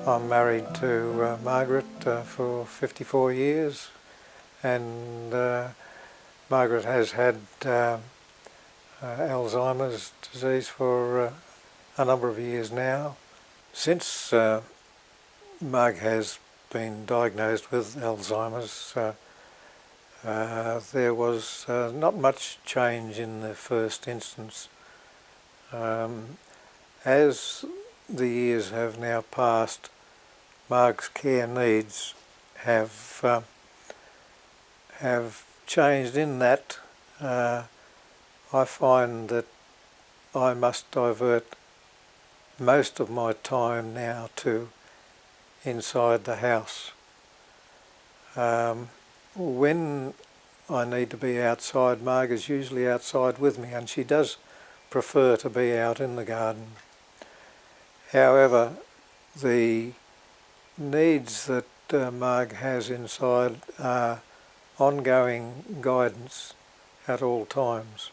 I'm married to Margaret for 54 years, and Margaret has had Alzheimer's disease for a number of years now. Since Marg has been diagnosed with Alzheimer's, there was not much change in the first instance. As the years have now passed, Marg's care needs have changed in that I find that I must divert most of my time now to inside the house. When I need to be outside, Marg is usually outside with me, and she does prefer to be out in the garden. However, the needs that Marg has inside are ongoing guidance at all times.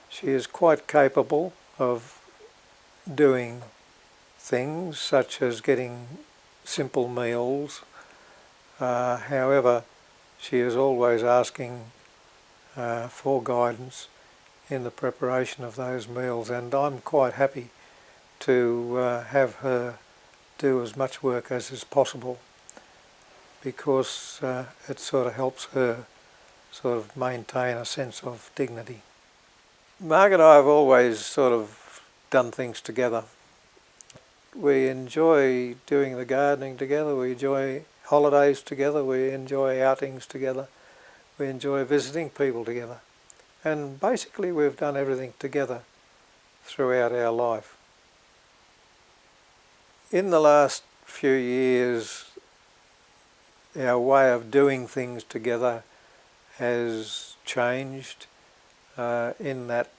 She is quite capable of doing things such as getting simple meals. However, she is always asking for guidance in the preparation of those meals, and I'm quite happy to have her do as much work as is possible, because it sort of helps her sort of maintain a sense of dignity. Marg and I have always sort of done things together. We enjoy doing the gardening together, we enjoy holidays together, we enjoy outings together, we enjoy visiting people together. And basically we've done everything together throughout our life. In the last few years, our way of doing things together has changed in that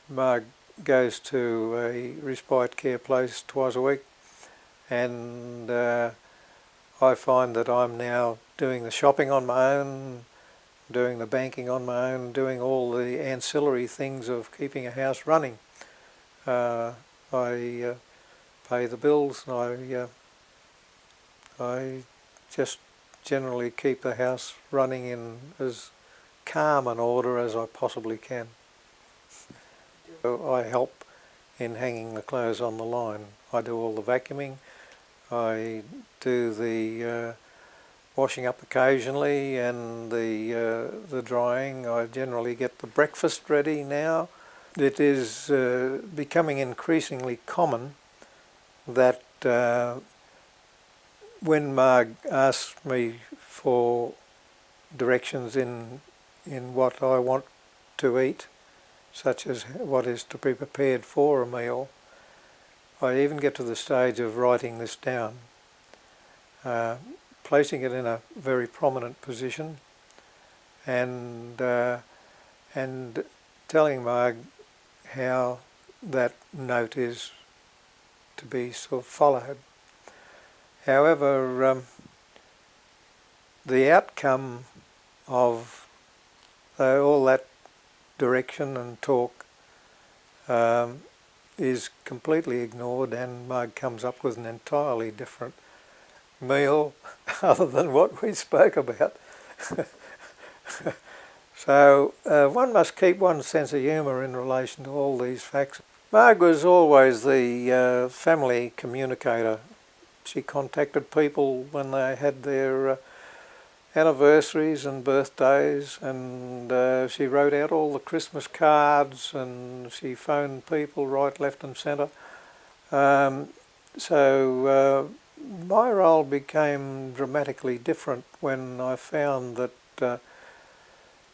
Marg goes to a respite care place twice a week, and I find that I'm now doing the shopping on my own, doing the banking on my own, doing all the ancillary things of keeping a house running. I pay the bills, and I just generally keep the house running in as calm an order as I possibly can. I help in hanging the clothes on the line. I do all the vacuuming, I do the washing up occasionally, and the drying. I generally get the breakfast ready now. It is becoming increasingly common that when Marg asks me for directions in what I want to eat, such as what is to be prepared for a meal, I even get to the stage of writing this down, placing it in a very prominent position, and telling Marg how that note is to be sort of followed. However, the outcome of all that direction and talk is completely ignored, and Marg comes up with an entirely different meal other than what we spoke about. So one must keep one's sense of humour in relation to all these facts. Marg was always the family communicator. She contacted people when they had their anniversaries and birthdays, and she wrote out all the Christmas cards, and she phoned people right, left and centre. So my role became dramatically different when I found that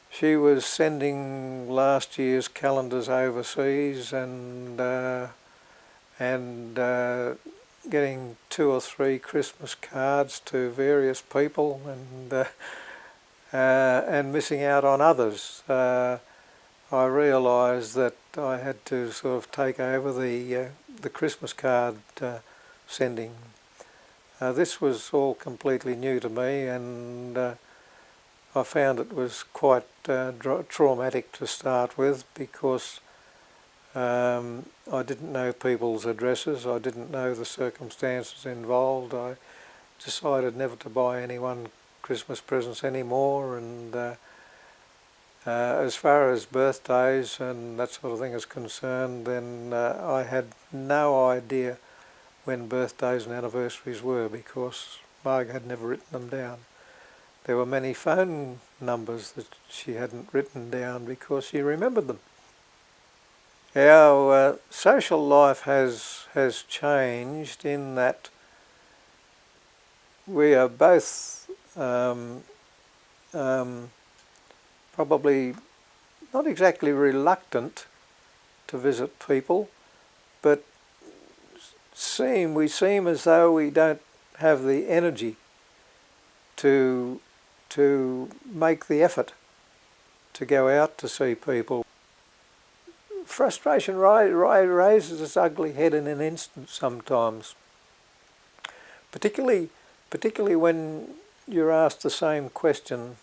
she was sending last year's calendars overseas, and getting 2 or 3 Christmas cards to various people, and missing out on others. I realised that I had to sort of take over the Christmas card sending. This was all completely new to me, and I found it was quite traumatic to start with, because I didn't know people's addresses, I didn't know the circumstances involved. I decided never to buy anyone Christmas presents anymore, and as far as birthdays and that sort of thing is concerned, then I had no idea when birthdays and anniversaries were, because Marg had never written them down. There were many phone numbers that she hadn't written down because she remembered them. Our social life has changed in that we are both probably not exactly reluctant to visit people, but we seem as though we don't have the energy to make the effort to go out to see people. Frustration raises its ugly head in an instant sometimes, particularly when you're asked the same question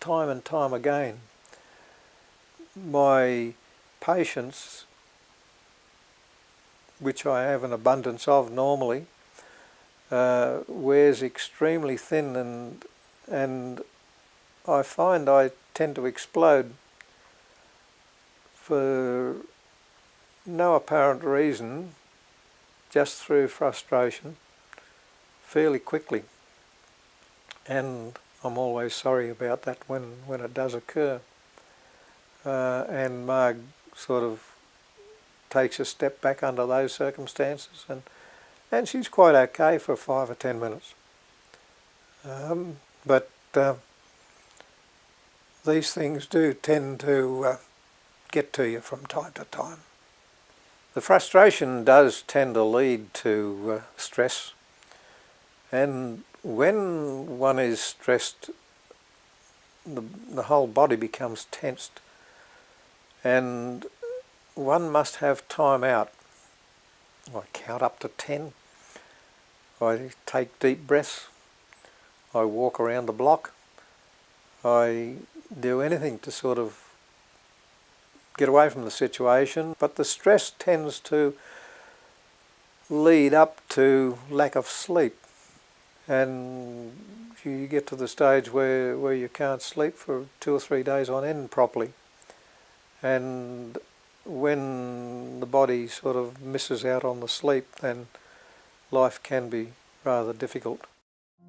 time and time again. My patience, which I have an abundance of normally, wears extremely thin, and I find I tend to explode for no apparent reason, just through frustration, fairly quickly. And I'm always sorry about that when it does occur. And Marg sort of takes a step back under those circumstances, and she's quite okay for 5 or 10 minutes. But these things do tend to get to you from time to time. The frustration does tend to lead to stress, and when one is stressed, the whole body becomes tensed, and one must have time out. I count up to 10, I take deep breaths, I walk around the block, I do anything to sort of get away from the situation, but the stress tends to lead up to lack of sleep, and you get to the stage where you can't sleep for 2 or 3 days on end properly, and when the body sort of misses out on the sleep, then life can be rather difficult.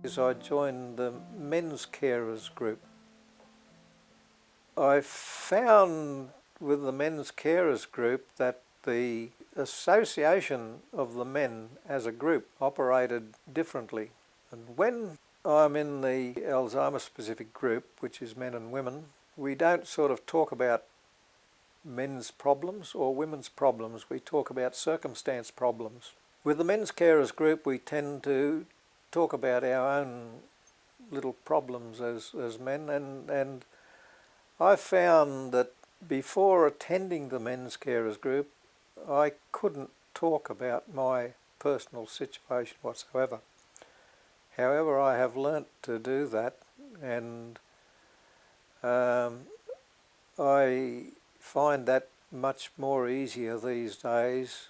I joined the men's carers group. I found with the men's carers group that the association of the men as a group operated differently. And when I'm in the Alzheimer specific group, which is men and women, we don't sort of talk about men's problems or women's problems, we talk about circumstance problems. With the men's carers group, we tend to talk about our own little problems as men, and I found that before attending the men's carers group, I couldn't talk about my personal situation whatsoever. However, I have learnt to do that, and I find that much more easier these days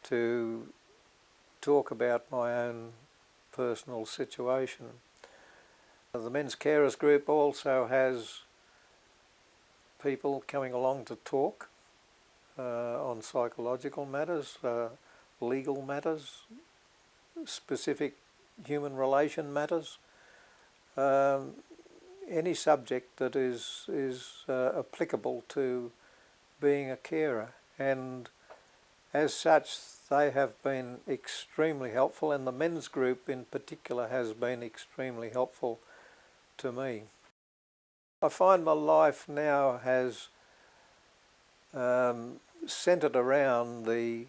to talk about my own personal situation. The men's carers group also has people coming along to talk on psychological matters, legal matters, specific human relation matters, any subject that is applicable to being a carer, and as such they have been extremely helpful, and the men's group in particular has been extremely helpful to me. I find my life now has centred around the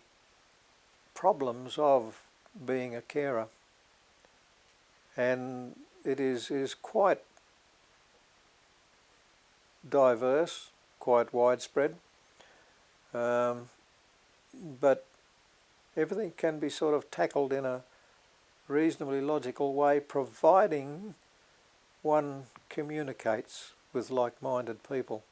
problems of being a carer, and it is quite diverse, quite widespread, but everything can be sort of tackled in a reasonably logical way, providing one communicates with like-minded people.